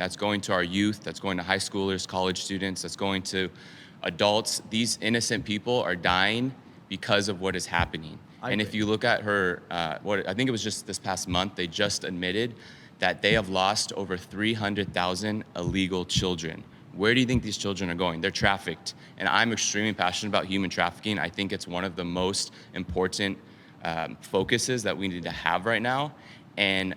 That's going to our youth, that's going to high schoolers, college students, that's going to adults. These innocent people are dying because of what is happening. I And agree. if you look at her, what I think it was just this past month, they just admitted that they have lost over 300,000 illegal children. Where do you think these children are going? They're trafficked. And I'm extremely passionate about human trafficking. I think it's one of the most important focuses that we need to have right now. And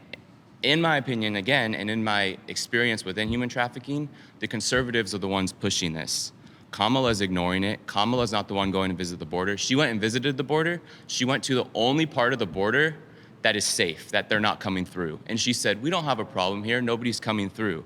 in my opinion, again, and in my experience within human trafficking, the conservatives are the ones pushing this. Kamala is ignoring it. Kamala is not the one going to visit the border. She went and visited the border. She went to the only part of the border that is safe, that they're not coming through. And she said, we don't have a problem here. Nobody's coming through.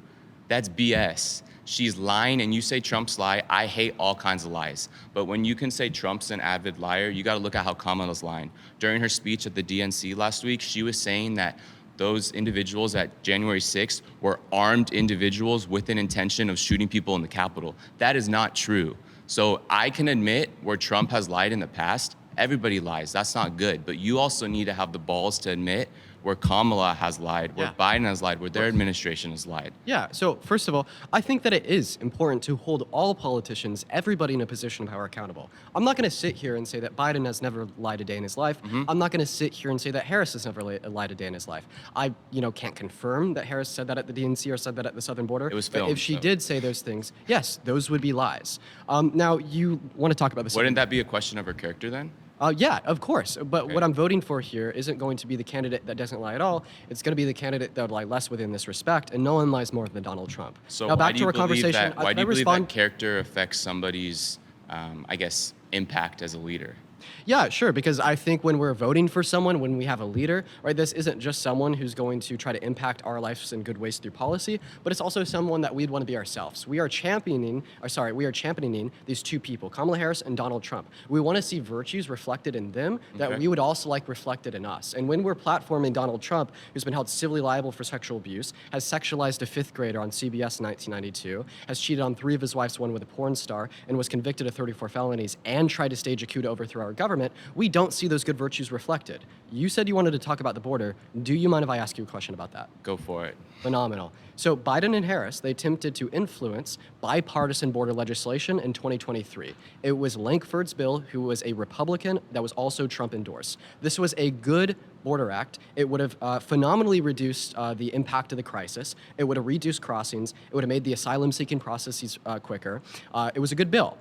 That's BS. She's lying, and you say Trump's lie. I hate all kinds of lies. But when you can say Trump's an avid liar, you got to look at how Kamala's lying. During her speech at the DNC last week, she was saying that those individuals at January 6th were armed individuals with an intention of shooting people in the Capitol. That is not true. So I can admit where Trump has lied in the past. Everybody lies. That's not good. But you also need to have the balls to admit where Kamala has lied, where Biden has lied, where their administration has lied. Yeah, so first of all, I think that it is important to hold all politicians, everybody in a position of power accountable. I'm not going to sit here and say that Biden has never lied a day in his life. I'm not going to sit here and say that Harris has never lied a day in his life. I, can't confirm that Harris said that at the DNC or said that at the southern border. It was but filmed, if she so. did say those things, yes, those would be lies. Now, you want to talk about this. Wouldn't that be a question of her character then? Yeah, of course. But Okay. what I'm voting for here isn't going to be the candidate that doesn't lie at all. It's going to be the candidate that would lie less within this respect, and no one lies more than Donald Trump. So now, why back do to you our believe conversation. that? Why do I you believe respond? that character affects somebody's, impact as a leader? Yeah, sure, because I think when we're voting for someone, when we have a leader, right, this isn't just someone who's going to try to impact our lives in good ways through policy, but it's also someone that we'd want to be ourselves. We are championing these two people, Kamala Harris and Donald Trump. We want to see virtues reflected in them that Okay. we would also like reflected in us. And when we're platforming Donald Trump, who's been held civilly liable for sexual abuse, has sexualized a fifth grader on CBS in 1992, has cheated on 3 of his wives, one with a porn star, and was convicted of 34 felonies, and tried to stage a coup to overthrow our government, we don't see those good virtues reflected. You said you wanted to talk about the border. Do you mind if I ask you a question about that? Go for it. Phenomenal. So Biden and Harris, they attempted to influence bipartisan border legislation in 2023. It was Lankford's bill, who was a Republican that was also Trump endorsed. This was a good border act. It would have phenomenally reduced the impact of the crisis. It would have reduced crossings. It would have made the asylum-seeking processes quicker. It was a good bill.